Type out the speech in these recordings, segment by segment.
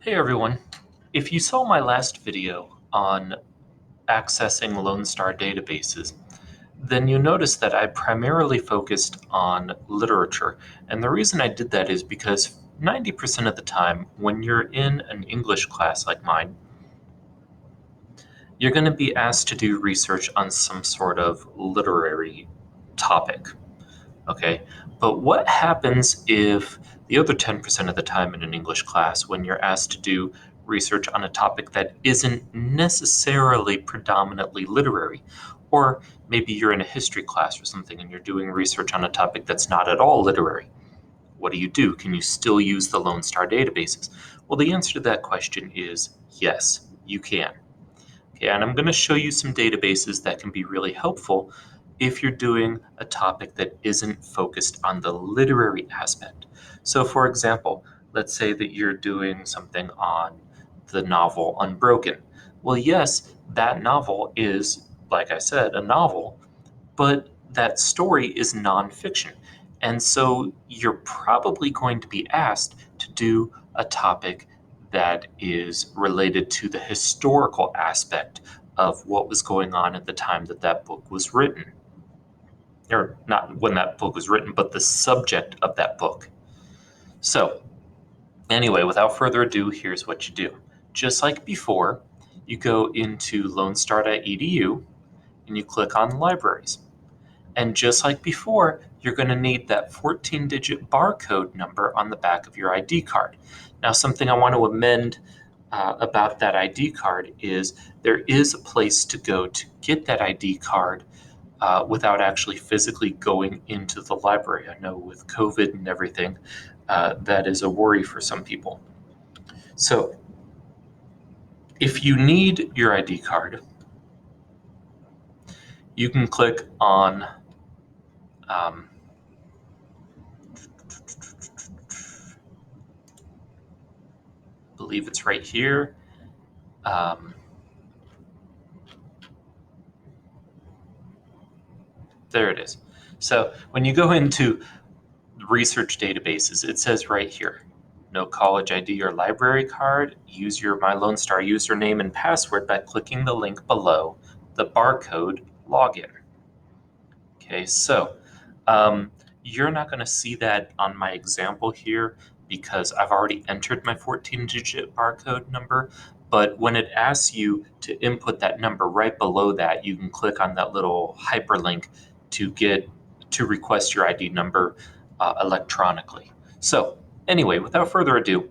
Hey everyone. If you saw my last video on accessing Lone Star databases, then you notice that I primarily focused on literature. And the reason I did that is because 90% of the time, when you're in an English class like mine, you're going to be asked to do research on some sort of literary topic. Okay, but what happens if the other 10% of the time in an English class, when you're asked to do research on a topic that isn't necessarily predominantly literary, or maybe you're in a history class or something and you're doing research on a topic that's not at all literary? What do? Can you still use the Lone Star databases? Well, the answer to that question is yes, you can. Okay, and I'm going to show you some databases that can be really helpful if you're doing a topic that isn't focused on the literary aspect. So, for example, let's say that you're doing something on the novel Unbroken. Well, yes, that novel is, like I said, a novel, but that story is nonfiction. And so you're probably going to be asked to do a topic that is related to the historical aspect of what was going on at the time that that book was written. Or not when that book was written, but the subject of that book. So, anyway, without further ado, here's what you do. Just like before, you go into lonestar.edu and you click on libraries. And just like before, you're going to need that 14-digit barcode number on the back of your ID card. Now, something I want to amend about that ID card is there is a place to go to get that ID card without actually physically going into the library. I know with COVID and everything, that is a worry for some people. So, if you need your ID card, you can click on I believe it's right here. There it is. So when you go into research databases, it says right here, no college ID or library card. Use your My Lone Star username and password by clicking the link below the barcode login. Okay, so you're not going to see that on my example here because I've already entered my 14-digit barcode number. But when it asks you to input that number right below that, you can click on that little hyperlink to request your ID number electronically. So anyway, without further ado,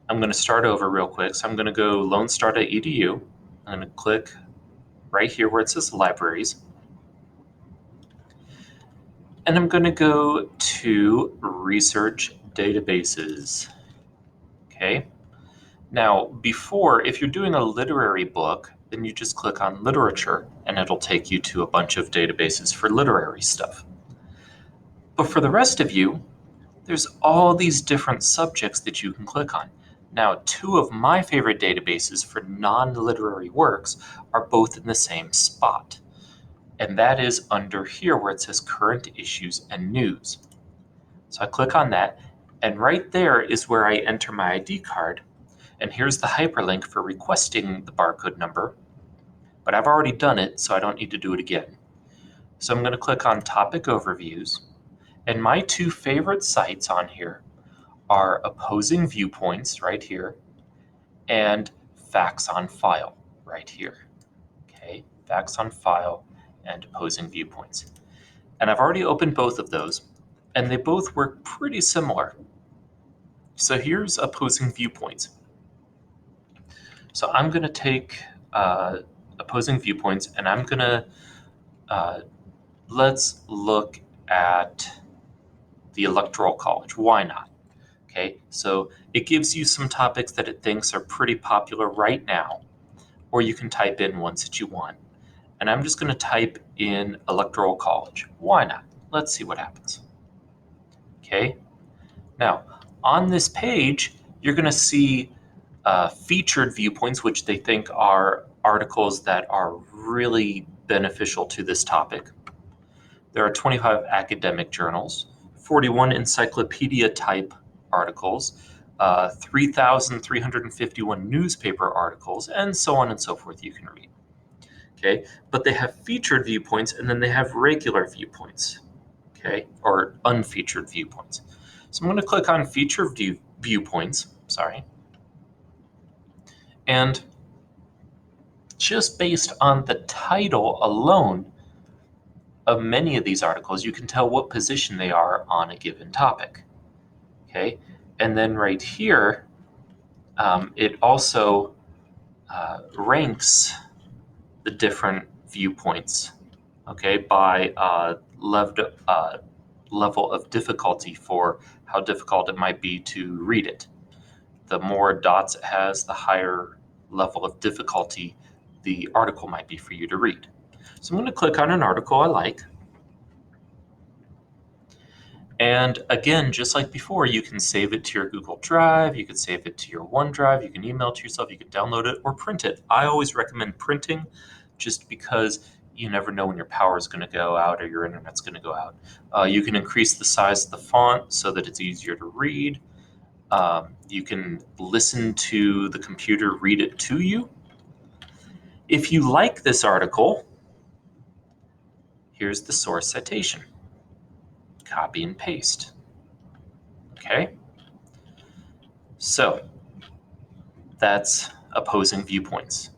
I'm going to start over real quick. So I'm going to go lonestar.edu. I'm going to click right here where it says libraries. And I'm going to go to research databases. Okay. Now, before, if you're doing a literary book, then you just click on literature and it'll take you to a bunch of databases for literary stuff. But for the rest of you, there's all these different subjects that you can click on. Now, two of my favorite databases for non-literary works are both in the same spot. And that is under here where it says current issues and news. So I click on that, and right there is where I enter my ID card. And here's the hyperlink for requesting the barcode number, but I've already done it, so I don't need to do it again. So I'm going to click on Topic Overviews, and my two favorite sites on here are Opposing Viewpoints right here and Facts on File right here. Okay, Facts on File and Opposing Viewpoints. And I've already opened both of those, and they both work pretty similar. So here's Opposing Viewpoints. So I'm going to take Opposing Viewpoints, and I'm going to let's look at the Electoral College. Why not? Okay, so it gives you some topics that it thinks are pretty popular right now, or you can type in ones that you want. And I'm just going to type in Electoral College. Why not? Let's see what happens. Okay, now on this page, you're going to see featured viewpoints, which they think are articles that are really beneficial to this topic. There are 25 academic journals, 41 encyclopedia type articles, 3,351 newspaper articles, and so on and so forth you can read. Okay, but they have featured viewpoints, and then they have regular viewpoints, okay, or unfeatured viewpoints. So I'm going to click on feature viewpoints, and just based on the title alone of many of these articles, you can tell what position they are on a given topic. Okay, and then right here, it also ranks the different viewpoints, okay, by level of difficulty for how difficult it might be to read it. The more dots it has, the higher level of difficulty the article might be for you to read. So I'm going to click on an article I like. And again, just like before, you can save it to your Google Drive, you can save it to your OneDrive, you can email it to yourself, you can download it or print it. I always recommend printing just because you never know when your power is going to go out or your internet's going to go out. You can increase the size of the font so that it's easier to read. You can listen to the computer read it to you. If you like this article, here's the source citation. Copy and paste. Okay? So that's opposing viewpoints.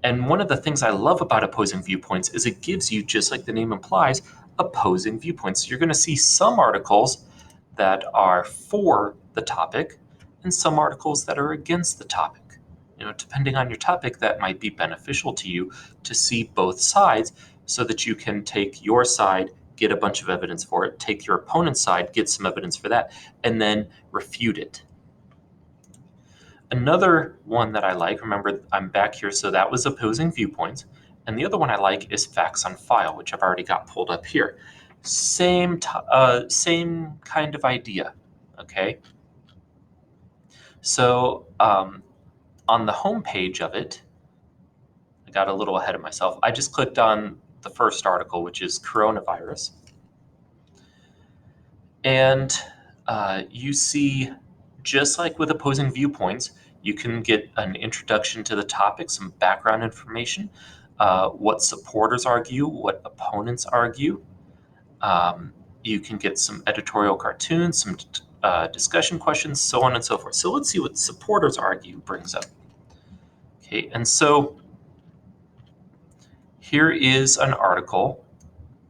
And one of the things I love about opposing viewpoints is it gives you, just like the name implies, opposing viewpoints. So you're going to see some articles that are for the topic and some articles that are against the topic. You know, depending on your topic, that might be beneficial to you to see both sides so that you can take your side, get a bunch of evidence for it, take your opponent's side, get some evidence for that, and then refute it. Another one that I like, remember I'm back here, so that was opposing viewpoints. And the other one I like is facts on file, which I've already got pulled up here. Same kind of idea, okay? So on the home page of it, I got a little ahead of myself. I just clicked on the first article, which is coronavirus. And you see, just like with opposing viewpoints, you can get an introduction to the topic, some background information, what supporters argue, what opponents argue. You can get some editorial cartoons, some discussion questions, so on and so forth. So let's see what supporters argue brings up. Okay, and so here is an article,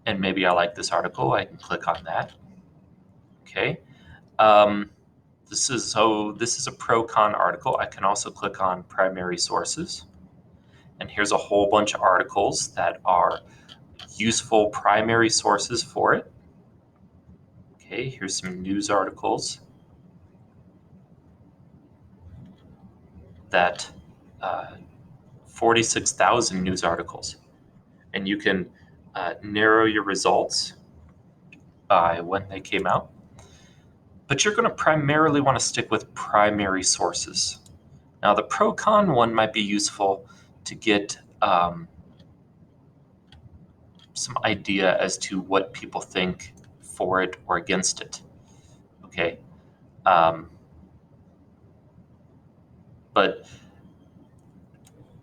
and maybe I like this article. I can click on that. Okay. This is a pro-con article. I can also click on primary sources. And here's a whole bunch of articles that are useful primary sources for it. Okay, here's some news articles that 46,000 news articles. And you can narrow your results by when they came out. But you're going to primarily want to stick with primary sources. Now, the pro-con one might be useful to get some idea as to what people think for it or against it. Okay. But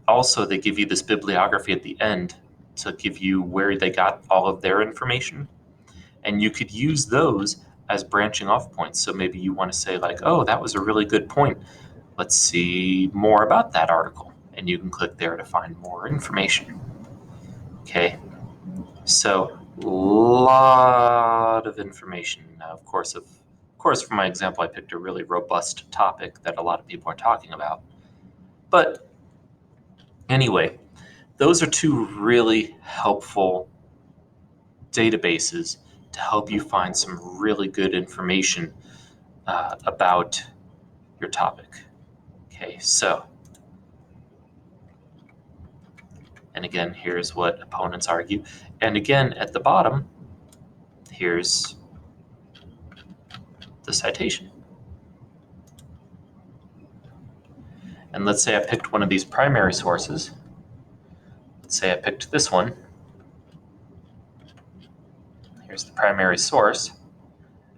also, they give you this bibliography at the end to give you where they got all of their information. And you could use those as branching off points. So maybe you want to say, like, oh, that was a really good point. Let's see more about that article. And you can click there to find more information. Okay. So, lot of information. Now, of course, for my example, I picked a really robust topic that a lot of people are talking about. But anyway, those are two really helpful databases to help you find some really good information about your topic. Okay, so, and again, here's what opponents argue. And again, at the bottom, here's the citation. And let's say I picked one of these primary sources. Let's say I picked this one. Here's the primary source.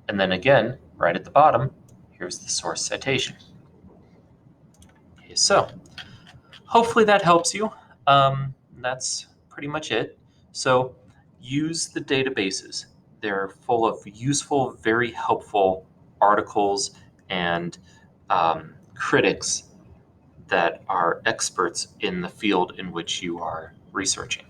And then again, right at the bottom, here's here's the source citation. Okay, so hopefully that helps you. That's pretty much it. So use the databases. They're full of useful, very helpful articles and critics that are experts in the field in which you are researching.